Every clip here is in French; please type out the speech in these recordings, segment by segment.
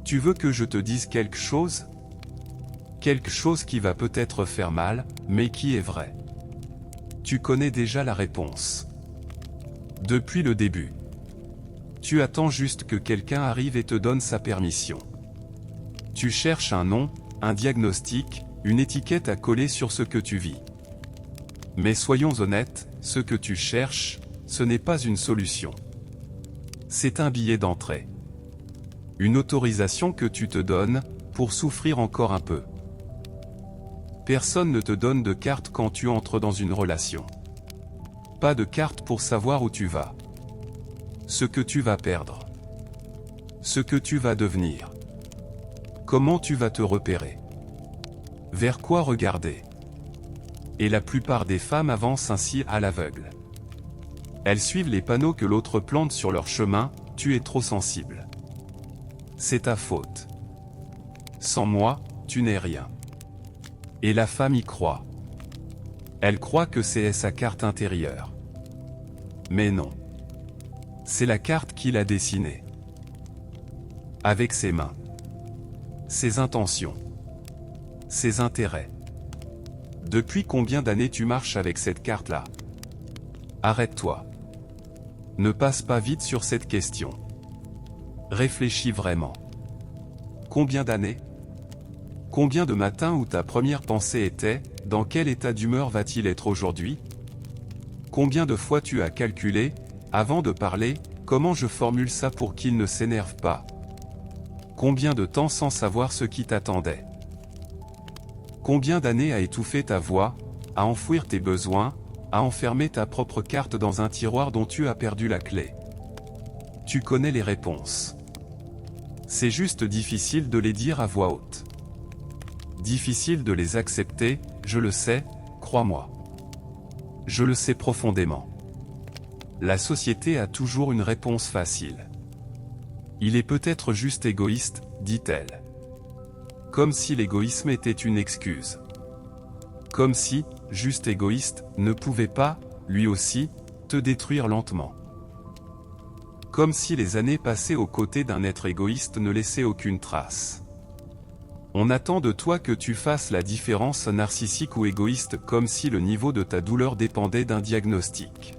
Tu veux que je te dise quelque chose? Quelque chose qui va peut-être faire mal, mais qui est vrai. Tu connais déjà la réponse. Depuis le début. Tu attends juste que quelqu'un arrive et te donne sa permission. Tu cherches un nom, un diagnostic, une étiquette à coller sur ce que tu vis. Mais soyons honnêtes, ce que tu cherches, ce n'est pas une solution. C'est un billet d'entrée. Une autorisation que tu te donnes, pour souffrir encore un peu. Personne ne te donne de carte quand tu entres dans une relation. Pas de carte pour savoir où tu vas. Ce que tu vas perdre. Ce que tu vas devenir. Comment tu vas te repérer. Vers quoi regarder. Et la plupart des femmes avancent ainsi à l'aveugle. Elles suivent les panneaux que l'autre plante sur leur chemin, tu es trop sensible. C'est ta faute. Sans moi, tu n'es rien. Et la femme y croit. Elle croit que c'est sa carte intérieure. Mais non. C'est la carte qu'il a dessinée. Avec ses mains. Ses intentions. Ses intérêts. Depuis combien d'années tu marches avec cette carte-là? Arrête-toi. Ne passe pas vite sur cette question. Réfléchis vraiment. Combien d'années? Combien de matins où ta première pensée était, dans quel état d'humeur va-t-il être aujourd'hui? Combien de fois tu as calculé, avant de parler, comment je formule ça pour qu'il ne s'énerve pas? Combien de temps sans savoir ce qui t'attendait? Combien d'années à étouffer ta voix, à enfouir tes besoins, à enfermer ta propre carte dans un tiroir dont tu as perdu la clé? Tu connais les réponses. C'est juste difficile de les dire à voix haute. Difficile de les accepter, je le sais, crois-moi. Je le sais profondément. La société a toujours une réponse facile. Il est peut-être juste égoïste, dit-elle. Comme si l'égoïsme était une excuse. Comme si, juste égoïste, ne pouvait pas, lui aussi, te détruire lentement. Comme si les années passées aux côtés d'un être égoïste ne laissaient aucune trace. On attend de toi que tu fasses la différence narcissique ou égoïste, comme si le niveau de ta douleur dépendait d'un diagnostic.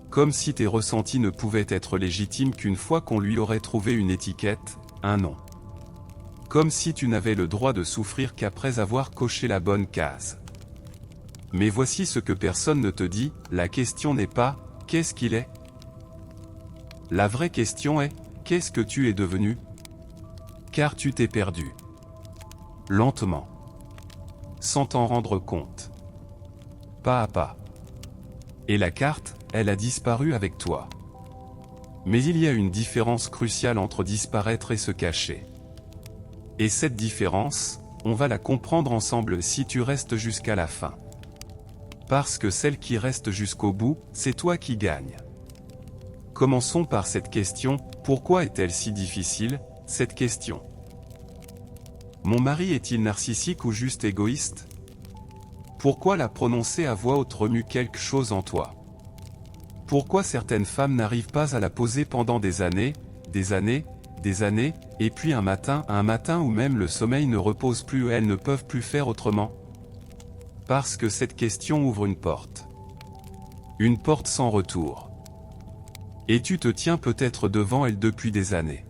Comme si tes ressentis ne pouvaient être légitimes qu'une fois qu'on lui aurait trouvé une étiquette, un nom. Comme si tu n'avais le droit de souffrir qu'après avoir coché la bonne case. Mais voici ce que personne ne te dit, la question n'est pas « qu'est-ce qu'il est ?» La vraie question est « qu'est-ce que tu es devenu ?» Car tu t'es perdu. Lentement. Sans t'en rendre compte. Pas à pas. Et la carte, elle a disparu avec toi. Mais il y a une différence cruciale entre disparaître et se cacher. Et cette différence, on va la comprendre ensemble si tu restes jusqu'à la fin. Parce que celle qui reste jusqu'au bout, c'est toi qui gagne. Commençons par cette question, pourquoi est-elle si difficile, cette question? Mon mari est-il narcissique ou juste égoïste? Pourquoi la prononcer à voix haute remue quelque chose en toi? Pourquoi certaines femmes n'arrivent pas à la poser pendant des années, et puis un matin où même le sommeil ne repose plus, elles ne peuvent plus faire autrement? Parce que cette question ouvre une porte. Une porte sans retour. Et tu te tiens peut-être devant elle depuis des années.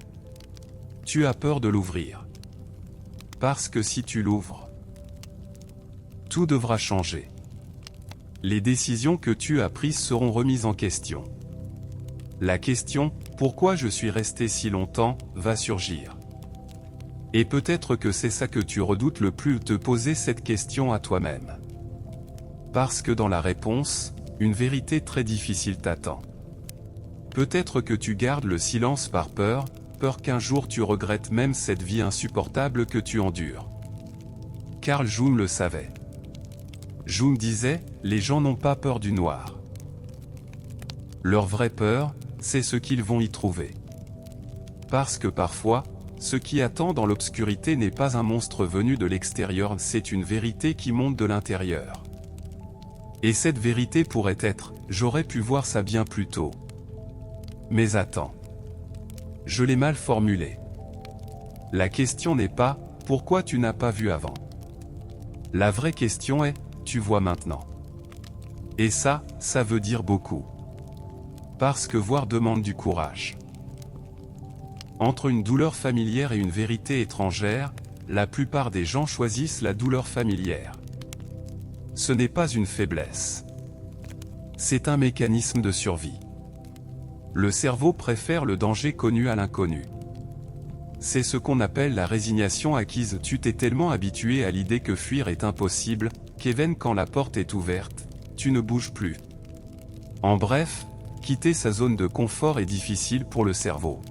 Tu as peur de l'ouvrir. Parce que si tu l'ouvres, tout devra changer. Les décisions que tu as prises seront remises en question. La question « Pourquoi je suis resté si longtemps ?» va surgir. Et peut-être que c'est ça que tu redoutes le plus, te poser cette question à toi-même. Parce que dans la réponse, une vérité très difficile t'attend. Peut-être que tu gardes le silence par peur qu'un jour tu regrettes même cette vie insupportable que tu endures. Carl Jung le savait. Jung disait, les gens n'ont pas peur du noir. Leur vraie peur, c'est ce qu'ils vont y trouver. Parce que parfois, ce qui attend dans l'obscurité n'est pas un monstre venu de l'extérieur, c'est une vérité qui monte de l'intérieur. Et cette vérité pourrait être, j'aurais pu voir ça bien plus tôt. Mais attends. Je l'ai mal formulé. La question n'est pas « Pourquoi tu n'as pas vu avant ?» La vraie question est « Tu vois maintenant ?» Et ça veut dire beaucoup. Parce que voir demande du courage. Entre une douleur familière et une vérité étrangère, la plupart des gens choisissent la douleur familière. Ce n'est pas une faiblesse. C'est un mécanisme de survie. Le cerveau préfère le danger connu à l'inconnu. C'est ce qu'on appelle la résignation acquise. Tu t'es tellement habitué à l'idée que fuir est impossible, qu'éven quand la porte est ouverte, tu ne bouges plus. En bref, quitter sa zone de confort est difficile pour le cerveau.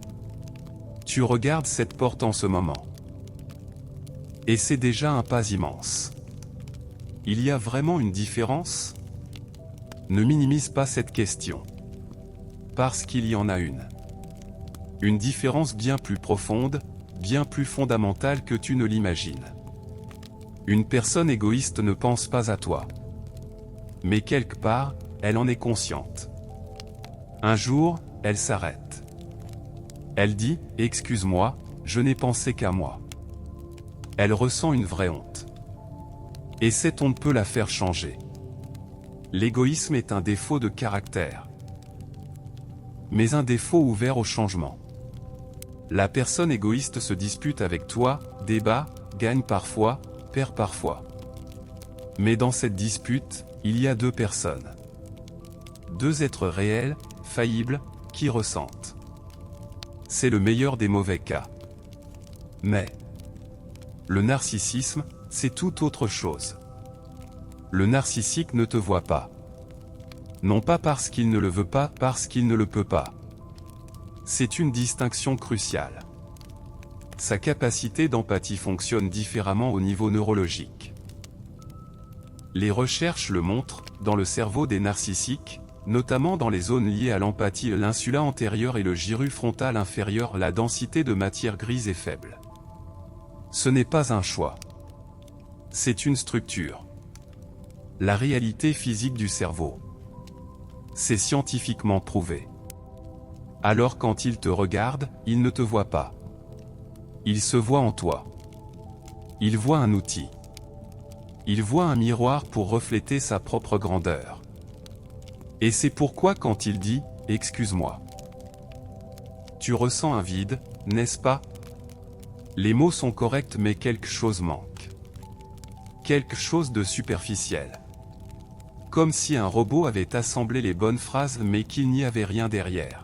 Tu regardes cette porte en ce moment. Et c'est déjà un pas immense. Il y a vraiment une différence ? Ne minimise pas cette question. Parce qu'il y en a une. Une différence bien plus profonde, bien plus fondamentale que tu ne l'imagines. Une personne égoïste ne pense pas à toi. Mais quelque part, elle en est consciente. Un jour, elle s'arrête. Elle dit « Excuse-moi, je n'ai pensé qu'à moi ». Elle ressent une vraie honte. Et cette honte peut la faire changer. L'égoïsme est un défaut de caractère. Mais un défaut ouvert au changement. La personne égoïste se dispute avec toi, débat, gagne parfois, perd parfois. Mais dans cette dispute, il y a deux personnes. Deux êtres réels, faillibles, qui ressentent. C'est le meilleur des mauvais cas. Mais le narcissisme, c'est tout autre chose. Le narcissique ne te voit pas. Non pas parce qu'il ne le veut pas, parce qu'il ne le peut pas. C'est une distinction cruciale. Sa capacité d'empathie fonctionne différemment au niveau neurologique. Les recherches le montrent, dans le cerveau des narcissiques, notamment dans les zones liées à l'empathie, l'insula antérieure et le gyrus frontal inférieur, la densité de matière grise est faible. Ce n'est pas un choix. C'est une structure. La réalité physique du cerveau. C'est scientifiquement prouvé. Alors quand il te regarde, il ne te voit pas. Il se voit en toi. Il voit un outil. Il voit un miroir pour refléter sa propre grandeur. Et c'est pourquoi quand il dit « Excuse-moi », tu ressens un vide, n'est-ce pas? Les mots sont corrects mais quelque chose manque. Quelque chose de superficiel. Comme si un robot avait assemblé les bonnes phrases mais qu'il n'y avait rien derrière.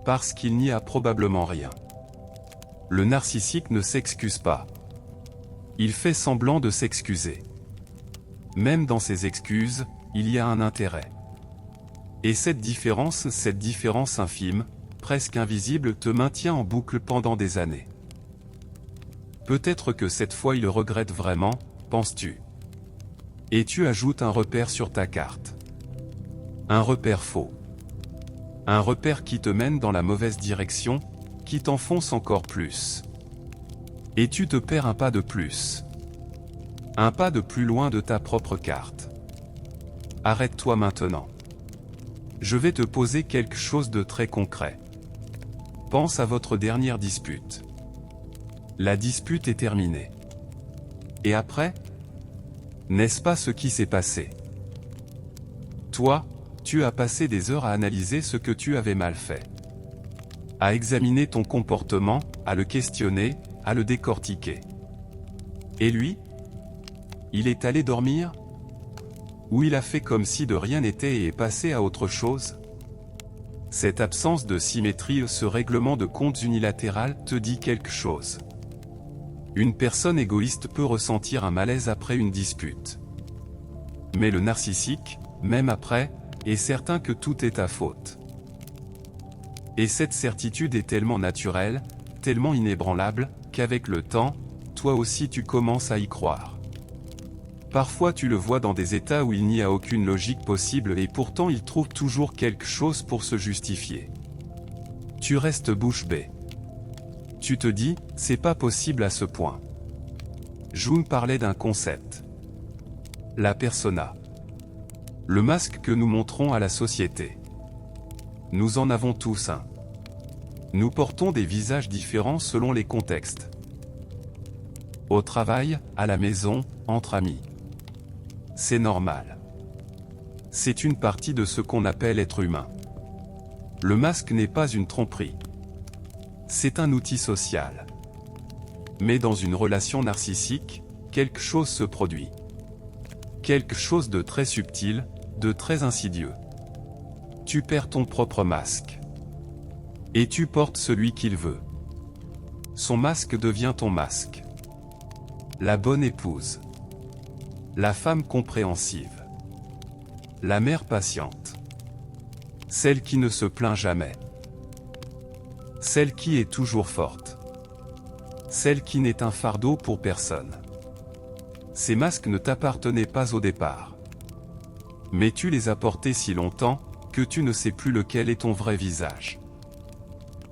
Parce qu'il n'y a probablement rien. Le narcissique ne s'excuse pas. Il fait semblant de s'excuser. Même dans ses excuses, il y a un intérêt. Et cette différence infime, presque invisible, te maintient en boucle pendant des années. Peut-être que cette fois il regrette vraiment, penses-tu. Et tu ajoutes un repère sur ta carte. Un repère faux. Un repère qui te mène dans la mauvaise direction, qui t'enfonce encore plus. Et tu te perds un pas de plus. Un pas de plus loin de ta propre carte. Arrête-toi maintenant. Je vais te poser quelque chose de très concret. Pense à votre dernière dispute. La dispute est terminée. Et après? N'est-ce pas ce qui s'est passé? Toi, tu as passé des heures à analyser ce que tu avais mal fait. À examiner ton comportement, à le questionner, à le décortiquer. Et lui? Il est allé dormir? Ou il a fait comme si de rien n'était et est passé à autre chose? Cette absence de symétrie, ce règlement de comptes unilatéral, te dit quelque chose. Une personne égoïste peut ressentir un malaise après une dispute. Mais le narcissique, même après, est certain que tout est ta faute. Et cette certitude est tellement naturelle, tellement inébranlable, qu'avec le temps, toi aussi tu commences à y croire. Parfois tu le vois dans des états où il n'y a aucune logique possible et pourtant il trouve toujours quelque chose pour se justifier. Tu restes bouche bée. Tu te dis, c'est pas possible à ce point. Jung parlait d'un concept. La persona. Le masque que nous montrons à la société. Nous en avons tous un. Nous portons des visages différents selon les contextes. Au travail, à la maison, entre amis. C'est normal. C'est une partie de ce qu'on appelle être humain. Le masque n'est pas une tromperie. C'est un outil social. Mais dans une relation narcissique, quelque chose se produit. Quelque chose de très subtil, de très insidieux. Tu perds ton propre masque. Et tu portes celui qu'il veut. Son masque devient ton masque. La bonne épouse. La femme compréhensive. La mère patiente. Celle qui ne se plaint jamais. Celle qui est toujours forte. Celle qui n'est un fardeau pour personne. Ces masques ne t'appartenaient pas au départ. Mais tu les as portés si longtemps, que tu ne sais plus lequel est ton vrai visage.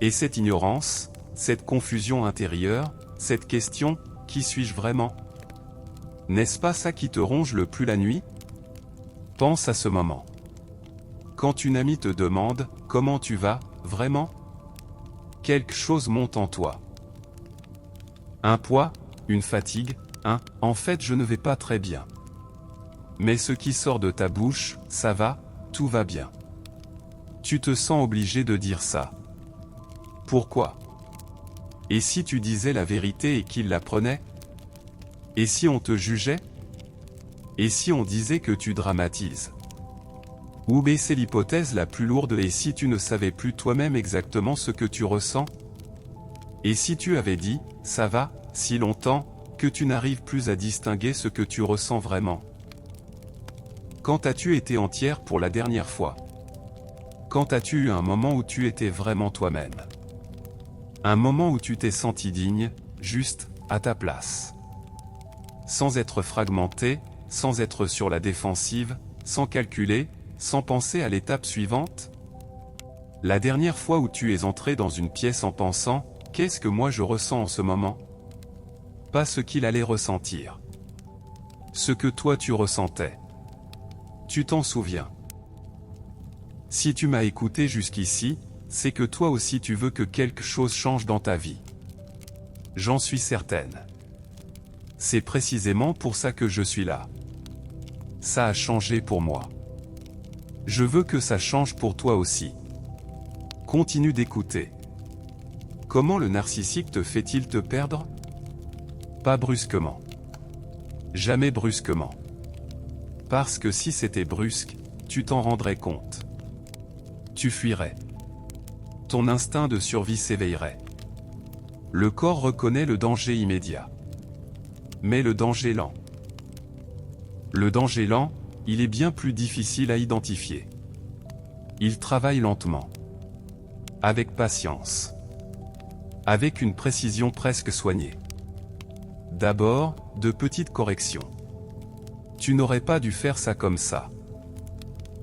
Et cette ignorance, cette confusion intérieure, cette question, qui suis-je vraiment? N'est-ce pas ça qui te ronge le plus la nuit? Pense à ce moment. Quand une amie te demande, comment tu vas, vraiment? Quelque chose monte en toi. Un poids, une fatigue, en fait je ne vais pas très bien. Mais ce qui sort de ta bouche, ça va, tout va bien. Tu te sens obligé de dire ça. Pourquoi? Et si tu disais la vérité et qu'il la prenait? Et si on te jugeait? Et si on disait que tu dramatises? Ou c'est l'hypothèse la plus lourde, et si tu ne savais plus toi-même exactement ce que tu ressens? Et si tu avais dit, ça va, si longtemps, que tu n'arrives plus à distinguer ce que tu ressens vraiment? Quand as-tu été entière pour la dernière fois? Quand as-tu eu un moment où tu étais vraiment toi-même? Un moment où tu t'es senti digne, juste, à ta place. Sans être fragmenté, sans être sur la défensive, sans calculer, sans penser à l'étape suivante? La dernière fois où tu es entré dans une pièce en pensant, qu'est-ce que moi je ressens en ce moment? Pas ce qu'il allait ressentir. Ce que toi tu ressentais. Tu t'en souviens? Si tu m'as écouté jusqu'ici, c'est que toi aussi tu veux que quelque chose change dans ta vie. J'en suis certaine. C'est précisément pour ça que je suis là. Ça a changé pour moi. Je veux que ça change pour toi aussi. Continue d'écouter. Comment le narcissique te fait-il te perdre? Pas brusquement. Jamais brusquement. Parce que si c'était brusque, tu t'en rendrais compte. Tu fuirais. Ton instinct de survie s'éveillerait. Le corps reconnaît le danger immédiat. Mais le danger lent. Le danger lent, il est bien plus difficile à identifier. Il travaille lentement. Avec patience. Avec une précision presque soignée. D'abord, de petites corrections. Tu n'aurais pas dû faire ça comme ça.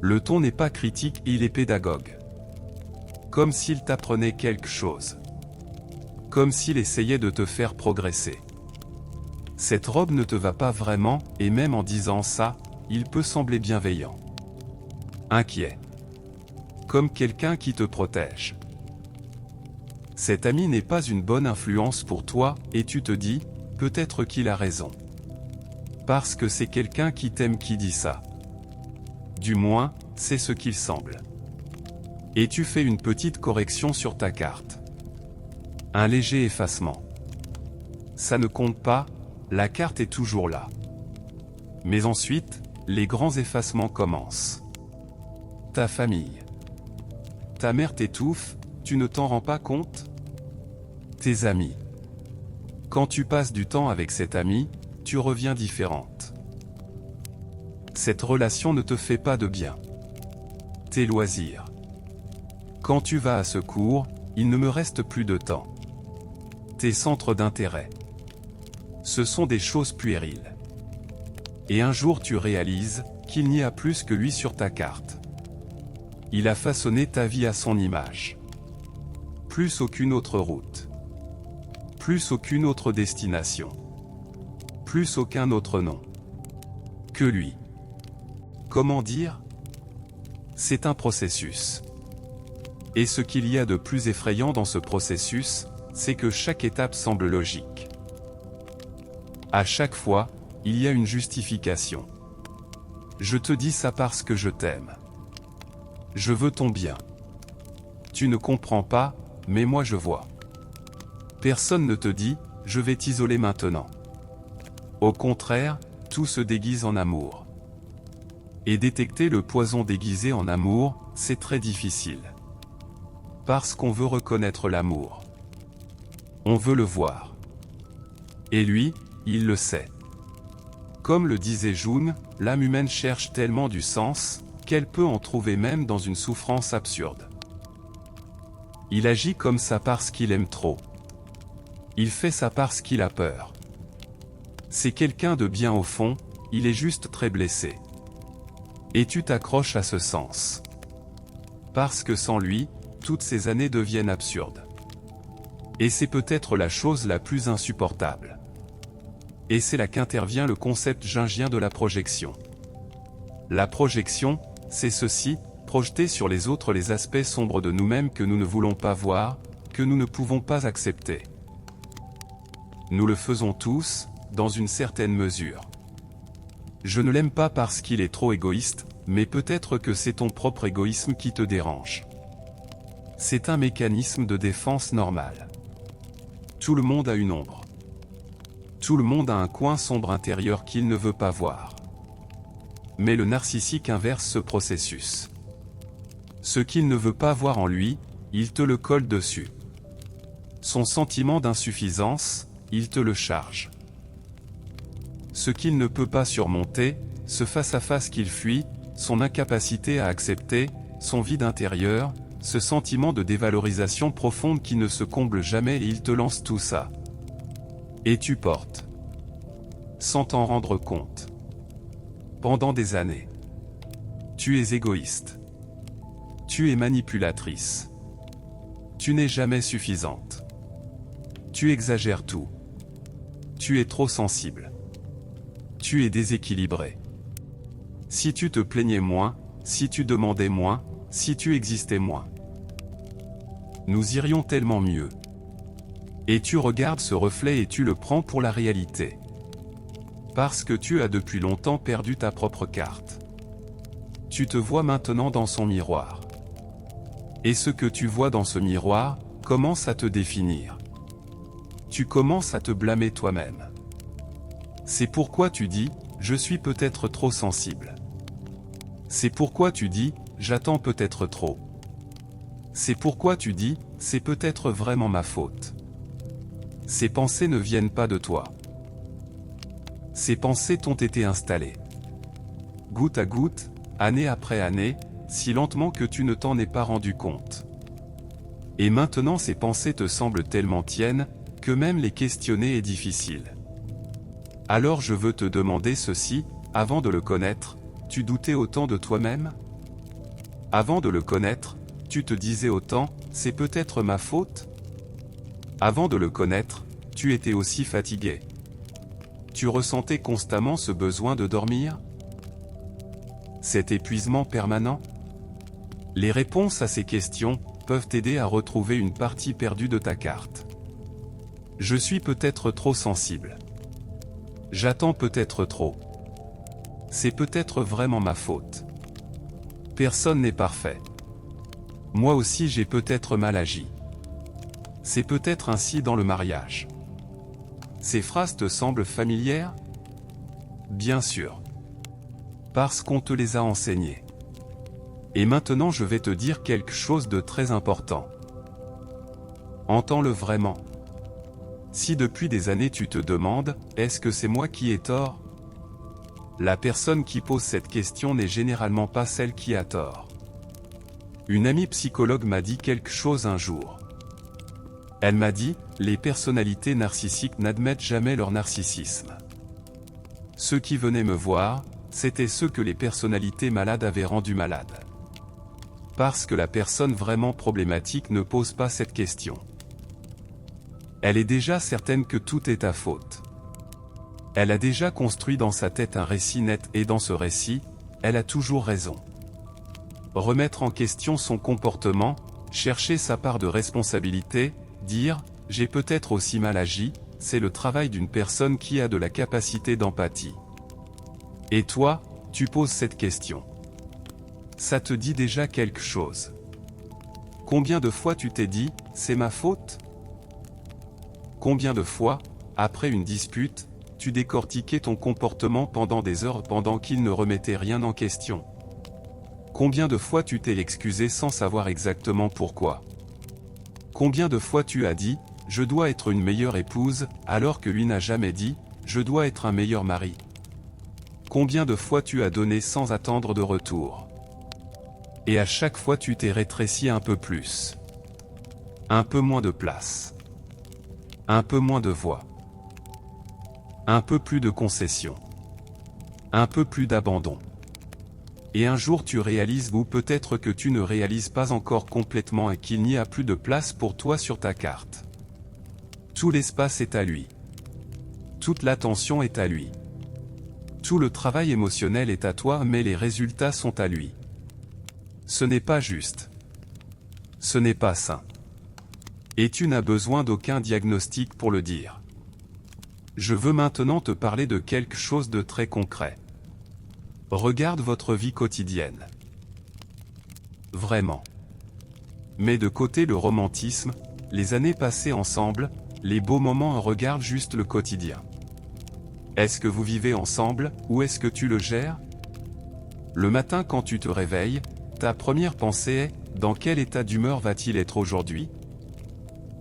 Le ton n'est pas critique, il est pédagogue. Comme s'il t'apprenait quelque chose. Comme s'il essayait de te faire progresser. Cette robe ne te va pas vraiment, et même en disant ça, il peut sembler bienveillant. Inquiet. Comme quelqu'un qui te protège. Cet ami n'est pas une bonne influence pour toi, et tu te dis, peut-être qu'il a raison. Parce que c'est quelqu'un qui t'aime qui dit ça. Du moins, c'est ce qu'il semble. Et tu fais une petite correction sur ta carte. Un léger effacement. Ça ne compte pas, la carte est toujours là. Mais ensuite, les grands effacements commencent. Ta famille. Ta mère t'étouffe, tu ne t'en rends pas compte? Tes amis. Quand tu passes du temps avec cet ami, tu reviens différente. Cette relation ne te fait pas de bien. Tes loisirs. Quand tu vas à ce cours, il ne me reste plus de temps. Tes centres d'intérêt. Ce sont des choses puériles. Et un jour tu réalises qu'il n'y a plus que lui sur ta carte. Il a façonné ta vie à son image. Plus aucune autre route. Plus aucune autre destination. Plus aucun autre nom. Que lui. Comment dire? C'est un processus. Et ce qu'il y a de plus effrayant dans ce processus, c'est que chaque étape semble logique. À chaque fois, il y a une justification. Je te dis ça parce que je t'aime. Je veux ton bien. Tu ne comprends pas, mais moi je vois. Personne ne te dit, je vais t'isoler maintenant. Au contraire, tout se déguise en amour. Et détecter le poison déguisé en amour, c'est très difficile. Parce qu'on veut reconnaître l'amour. On veut le voir. Et lui, il le sait. Comme le disait Jung, l'âme humaine cherche tellement du sens, qu'elle peut en trouver même dans une souffrance absurde. Il agit comme ça parce qu'il aime trop. Il fait ça parce qu'il a peur. C'est quelqu'un de bien au fond, il est juste très blessé. Et tu t'accroches à ce sens. Parce que sans lui, toutes ces années deviennent absurdes. Et c'est peut-être la chose la plus insupportable. Et c'est là qu'intervient le concept jungien de la projection. La projection, c'est ceci, projeter sur les autres les aspects sombres de nous-mêmes que nous ne voulons pas voir, que nous ne pouvons pas accepter. Nous le faisons tous, dans une certaine mesure. Je ne l'aime pas parce qu'il est trop égoïste, mais peut-être que c'est ton propre égoïsme qui te dérange. C'est un mécanisme de défense normal. Tout le monde a une ombre. Tout le monde a un coin sombre intérieur qu'il ne veut pas voir. Mais le narcissique inverse ce processus. Ce qu'il ne veut pas voir en lui, il te le colle dessus. Son sentiment d'insuffisance, il te le charge. Ce qu'il ne peut pas surmonter, ce face-à-face qu'il fuit, son incapacité à accepter, son vide intérieur, ce sentiment de dévalorisation profonde qui ne se comble jamais et il te lance tout ça. Et tu portes. Sans t'en rendre compte. Pendant des années. Tu es égoïste. Tu es manipulatrice. Tu n'es jamais suffisante. Tu exagères tout. Tu es trop sensible. Tu es déséquilibré. Si tu te plaignais moins, si tu demandais moins, si tu existais moins. Nous irions tellement mieux. Et tu regardes ce reflet et tu le prends pour la réalité. Parce que tu as depuis longtemps perdu ta propre carte. Tu te vois maintenant dans son miroir. Et ce que tu vois dans ce miroir, commence à te définir. Tu commences à te blâmer toi-même. C'est pourquoi tu dis, je suis peut-être trop sensible. C'est pourquoi tu dis, j'attends peut-être trop. C'est pourquoi tu dis, c'est peut-être vraiment ma faute. Ces pensées ne viennent pas de toi. Ces pensées t'ont été installées. Goutte à goutte, année après année, si lentement que tu ne t'en es pas rendu compte. Et maintenant ces pensées te semblent tellement tiennes, que même les questionner est difficile. Alors je veux te demander ceci, avant de le connaître, tu doutais autant de toi-même ? Avant de le connaître, tu te disais autant, c'est peut-être ma faute ? Avant de le connaître, tu étais aussi fatigué. Tu ressentais constamment ce besoin de dormir ? Cet épuisement permanent ? Les réponses à ces questions peuvent t'aider à retrouver une partie perdue de ta carte. Je suis peut-être trop sensible. J'attends peut-être trop. C'est peut-être vraiment ma faute. Personne n'est parfait. Moi aussi j'ai peut-être mal agi. C'est peut-être ainsi dans le mariage. Ces phrases te semblent familières ? Bien sûr. Parce qu'on te les a enseignées. Et maintenant je vais te dire quelque chose de très important. Entends-le vraiment. Si depuis des années tu te demandes, est-ce que c'est moi qui ai tort ? La personne qui pose cette question n'est généralement pas celle qui a tort. Une amie psychologue m'a dit quelque chose un jour. Elle m'a dit, les personnalités narcissiques n'admettent jamais leur narcissisme. Ceux qui venaient me voir, c'étaient ceux que les personnalités malades avaient rendus malades. Parce que la personne vraiment problématique ne pose pas cette question. Elle est déjà certaine que tout est ta faute. Elle a déjà construit dans sa tête un récit net et dans ce récit, elle a toujours raison. Remettre en question son comportement, Chercher sa part de responsabilité, dire « j'ai peut-être aussi mal agi », c'est le travail d'une personne qui a de la capacité d'empathie. Et toi, tu poses cette question. Ça te dit déjà quelque chose. Combien de fois tu t'es dit « c'est ma faute » ? Combien de fois, après une dispute, tu décortiquais ton comportement pendant des heures pendant qu'il ne remettait rien en question ? Combien de fois tu t'es excusé sans savoir exactement pourquoi ? Combien de fois tu as dit « je dois être une meilleure épouse » alors que lui n'a jamais dit « je dois être un meilleur mari » ? Combien de fois tu as donné sans attendre de retour ? Et à chaque fois tu t'es rétréci un peu plus. Un peu moins de place. Un peu moins de voix. Un peu plus de concessions. Un peu plus d'abandon. Et un jour tu réalises ou peut-être que tu ne réalises pas encore complètement et qu'il n'y a plus de place pour toi sur ta carte. Tout l'espace est à lui. Toute l'attention est à lui. Tout le travail émotionnel est à toi mais les résultats sont à lui. Ce n'est pas juste. Ce n'est pas sain. Et tu n'as besoin d'aucun diagnostic pour le dire. Je veux maintenant te parler de quelque chose de très concret. Regarde votre vie quotidienne. Vraiment. Mets de côté le romantisme, les années passées ensemble, les beaux moments, regarde juste le quotidien. Est-ce que vous vivez ensemble, ou est-ce que tu le gères ? Le matin quand tu te réveilles, ta première pensée est « dans quel état d'humeur va-t-il être aujourd'hui ?»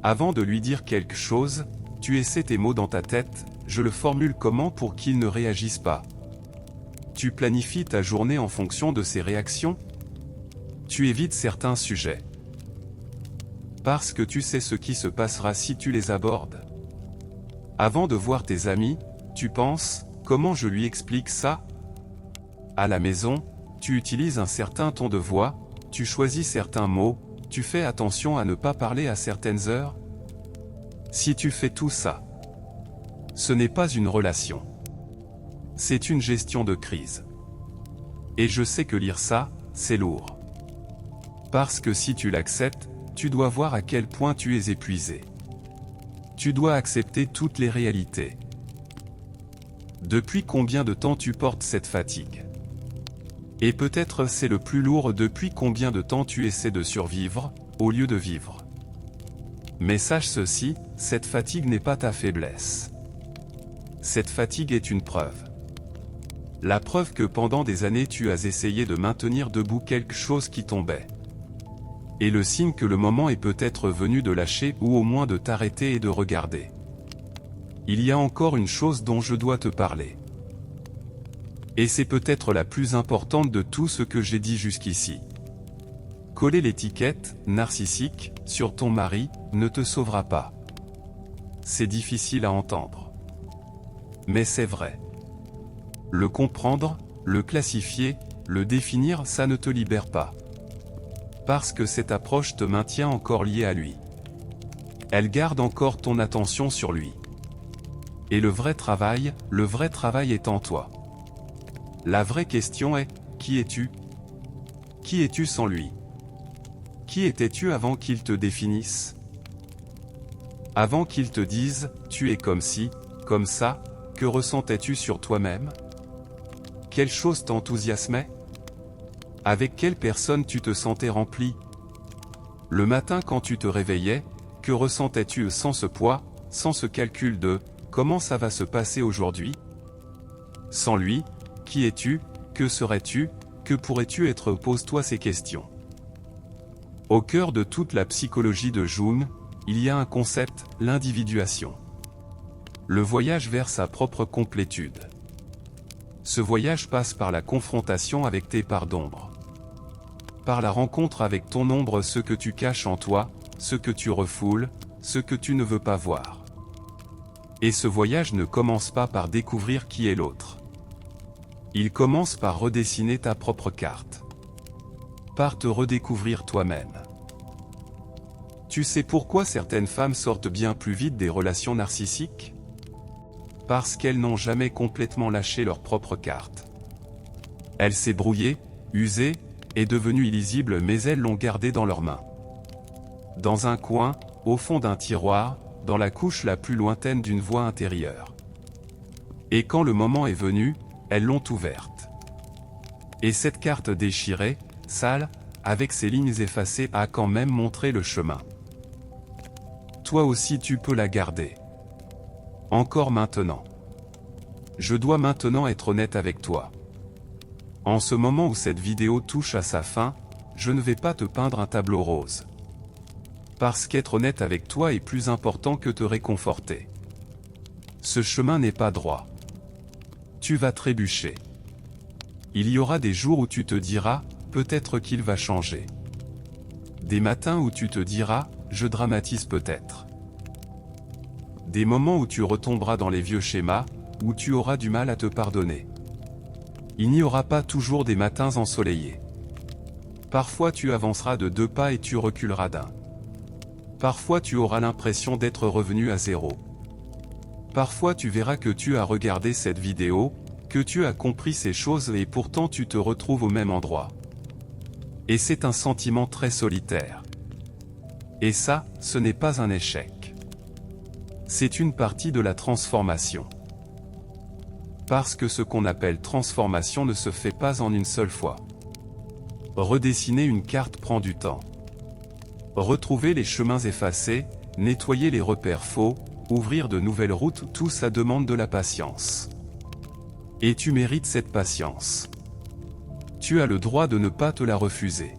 Avant de lui dire quelque chose, tu essaies tes mots dans ta tête, je le formule comment pour qu'il ne réagisse pas. Tu planifies ta journée en fonction de ses réactions. Tu évites certains sujets. Parce que tu sais ce qui se passera si tu les abordes. Avant de voir tes amis, tu penses, comment je lui explique ça ? À la maison, tu utilises un certain ton de voix, tu choisis certains mots, tu fais attention à ne pas parler à certaines heures. Si tu fais tout ça, ce n'est pas une relation. C'est une gestion de crise. Et je sais que lire ça, c'est lourd. Parce que si tu l'acceptes, tu dois voir à quel point tu es épuisé. Tu dois accepter toutes les réalités. Depuis combien de temps tu portes cette fatigue ? Et peut-être c'est le plus lourd, depuis combien de temps tu essaies de survivre, au lieu de vivre. Mais sache ceci, cette fatigue n'est pas ta faiblesse. Cette fatigue est une preuve. La preuve que pendant des années tu as essayé de maintenir debout quelque chose qui tombait. Et le signe que le moment est peut-être venu de lâcher ou au moins de t'arrêter et de regarder. Il y a encore une chose dont je dois te parler. Et c'est peut-être la plus importante de tout ce que j'ai dit jusqu'ici. Coller l'étiquette « narcissique » sur ton mari ne te sauvera pas. C'est difficile à entendre. Mais c'est vrai. Le comprendre, le classifier, le définir, ça ne te libère pas. Parce que cette approche te maintient encore lié à lui. Elle garde encore ton attention sur lui. Et le vrai travail est en toi. La vraie question est, qui es-tu ? Qui es-tu sans lui ? Qui étais-tu avant qu'il te définisse ? Avant qu'il te dise, tu es comme ci, comme ça, que ressentais-tu sur toi-même ? Quelle chose t'enthousiasmait ? Avec quelle personne tu te sentais rempli ? Le matin quand tu te réveillais, que ressentais-tu sans ce poids, sans ce calcul de « comment ça va se passer aujourd'hui ?» Sans lui, qui es-tu ? Que serais-tu ? Que pourrais-tu être ? Pose-toi ces questions. Au cœur de toute la psychologie de Jung, il y a un concept, l'individuation. Le voyage vers sa propre complétude. Ce voyage passe par la confrontation avec tes parts d'ombre. Par la rencontre avec ton ombre, ce que tu caches en toi, ce que tu refoules, ce que tu ne veux pas voir. Et ce voyage ne commence pas par découvrir qui est l'autre. Il commence par redessiner ta propre carte. Par te redécouvrir toi-même. Tu sais pourquoi certaines femmes sortent bien plus vite des relations narcissiques ? Parce qu'elles n'ont jamais complètement lâché leur propre carte. Elle s'est brouillée, usée, est devenue illisible, mais elles l'ont gardée dans leurs mains. Dans un coin, au fond d'un tiroir, dans la couche la plus lointaine d'une voie intérieure. Et quand le moment est venu, elles l'ont ouverte. Et cette carte déchirée, sale, avec ses lignes effacées, a quand même montré le chemin. Toi aussi tu peux la garder. Encore maintenant. Je dois maintenant être honnête avec toi. En ce moment où cette vidéo touche à sa fin, je ne vais pas te peindre un tableau rose. Parce qu'être honnête avec toi est plus important que te réconforter. Ce chemin n'est pas droit. Tu vas trébucher. Il y aura des jours où tu te diras, peut-être qu'il va changer. Des matins où tu te diras, je dramatise peut-être. Des moments où tu retomberas dans les vieux schémas, où tu auras du mal à te pardonner. Il n'y aura pas toujours des matins ensoleillés. Parfois tu avanceras de 2 pas et tu reculeras d'1. Parfois tu auras l'impression d'être revenu à 0. Parfois tu verras que tu as regardé cette vidéo, que tu as compris ces choses et pourtant tu te retrouves au même endroit. Et c'est un sentiment très solitaire. Et ça, ce n'est pas un échec. C'est une partie de la transformation. Parce que ce qu'on appelle transformation ne se fait pas en une seule fois. Redessiner une carte prend du temps. Retrouver les chemins effacés, nettoyer les repères faux, ouvrir de nouvelles routes, tout ça demande de la patience. Et tu mérites cette patience. Tu as le droit de ne pas te la refuser.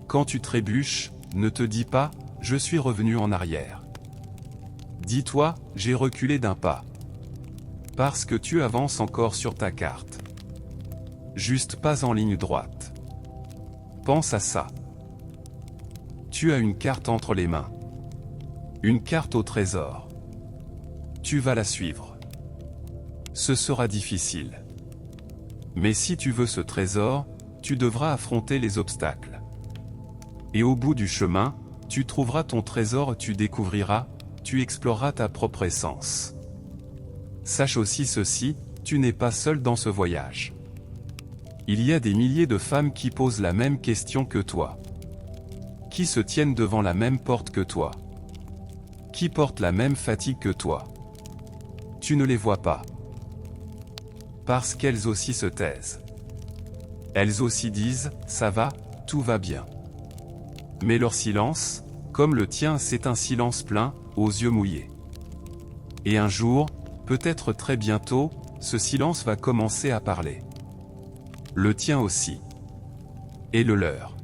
Quand tu trébuches, ne te dis pas « je suis revenu en arrière ». Dis-toi « j'ai reculé d'1 pas ». Parce que tu avances encore sur ta carte. Juste pas en ligne droite. Pense à ça. Tu as une carte entre les mains. Une carte au trésor. Tu vas la suivre. Ce sera difficile. Mais si tu veux ce trésor, tu devras affronter les obstacles. Et au bout du chemin, tu trouveras ton trésor, tu découvriras, tu exploreras ta propre essence. Sache aussi ceci, tu n'es pas seul dans ce voyage. Il y a des milliers de femmes qui posent la même question que toi. Qui se tiennent devant la même porte que toi. Qui portent la même fatigue que toi. Tu ne les vois pas. Parce qu'elles aussi se taisent. Elles aussi disent, ça va, tout va bien. Mais leur silence, comme le tien, c'est un silence plein, aux yeux mouillés. Et un jour, peut-être très bientôt, ce silence va commencer à parler. Le tien aussi. Et le leur.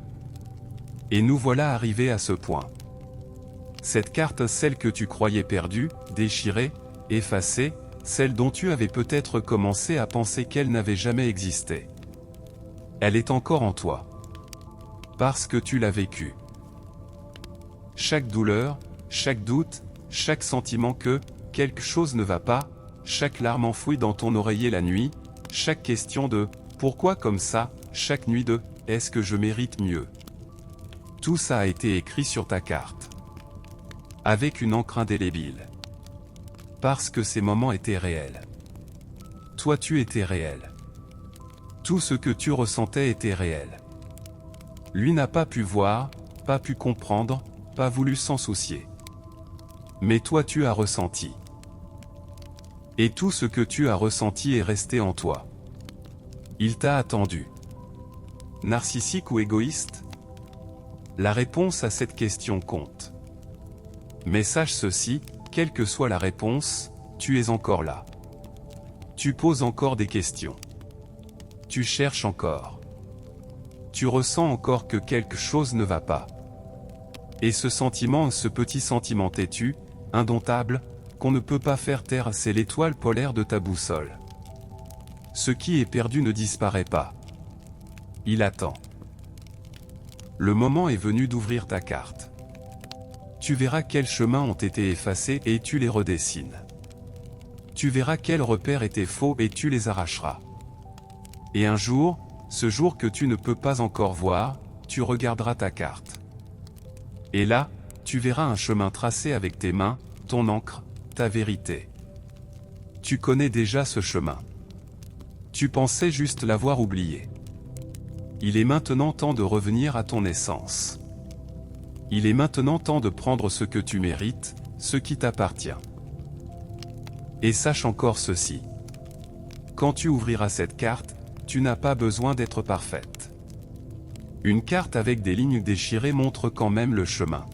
Et nous voilà arrivés à ce point. Cette carte, celle que tu croyais perdue, déchirée, effacée, celle dont tu avais peut-être commencé à penser qu'elle n'avait jamais existé. Elle est encore en toi. Parce que tu l'as vécue. Chaque douleur, chaque doute, chaque sentiment que quelque chose ne va pas, chaque larme enfouie dans ton oreiller la nuit, chaque question de « pourquoi comme ça ?» chaque nuit de « est-ce que je mérite mieux ?» Tout ça a été écrit sur ta carte. Avec une encre indélébile. Parce que ces moments étaient réels. Toi tu étais réel. Tout ce que tu ressentais était réel. Lui n'a pas pu voir, pas pu comprendre, pas voulu s'en soucier. Mais toi tu as ressenti. Et tout ce que tu as ressenti est resté en toi. Il t'a attendu. Narcissique ou égoïste? La réponse à cette question compte. Mais sache ceci, quelle que soit la réponse, tu es encore là. Tu poses encore des questions. Tu cherches encore. Tu ressens encore que quelque chose ne va pas. Et ce sentiment, ce petit sentiment têtu, indomptable, qu'on ne peut pas faire taire, c'est l'étoile polaire de ta boussole. Ce qui est perdu ne disparaît pas. Il attend. Le moment est venu d'ouvrir ta carte. Tu verras quels chemins ont été effacés et tu les redessines. Tu verras quels repères étaient faux et tu les arracheras. Et un jour, ce jour que tu ne peux pas encore voir, tu regarderas ta carte. Et là, tu verras un chemin tracé avec tes mains, ton encre, ta vérité. Tu connais déjà ce chemin. Tu pensais juste l'avoir oublié. Il est maintenant temps de revenir à ton essence. Il est maintenant temps de prendre ce que tu mérites, ce qui t'appartient. Et sache encore ceci. Quand tu ouvriras cette carte, tu n'as pas besoin d'être parfaite. Une carte avec des lignes déchirées montre quand même le chemin.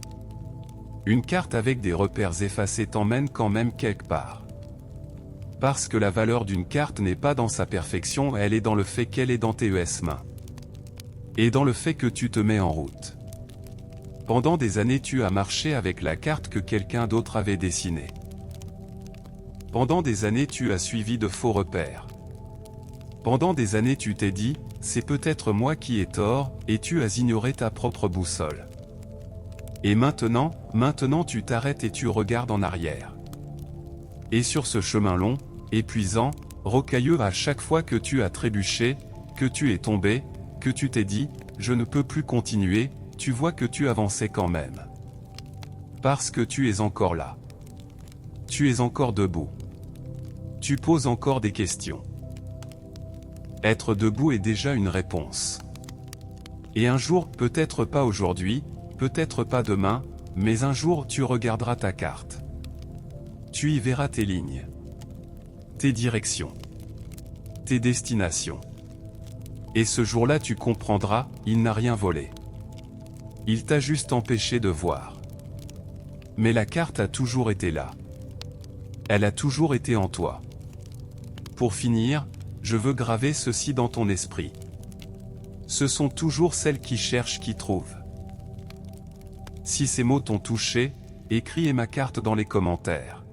Une carte avec des repères effacés t'emmène quand même quelque part. Parce que la valeur d'une carte n'est pas dans sa perfection, elle est dans le fait qu'elle est dans tes mains. Et dans le fait que tu te mets en route. Pendant des années tu as marché avec la carte que quelqu'un d'autre avait dessinée. Pendant des années tu as suivi de faux repères. Pendant des années tu t'es dit, c'est peut-être moi qui ai tort, et tu as ignoré ta propre boussole. Et maintenant tu t'arrêtes et tu regardes en arrière. Et sur ce chemin long, épuisant, rocailleux à chaque fois que tu as trébuché, que tu es tombé, que tu t'es dit, je ne peux plus continuer, tu vois que tu avançais quand même. Parce que tu es encore là. Tu es encore debout. Tu poses encore des questions. Être debout est déjà une réponse. Et un jour, peut-être pas aujourd'hui, peut-être pas demain, mais un jour tu regarderas ta carte. Tu y verras tes lignes, tes directions, tes destinations. Et ce jour-là tu comprendras, il n'a rien volé. Il t'a juste empêché de voir. Mais la carte a toujours été là. Elle a toujours été en toi. Pour finir, je veux graver ceci dans ton esprit. Ce sont toujours celles qui cherchent qui trouvent. Si ces mots t'ont touché, écris ma carte dans les commentaires.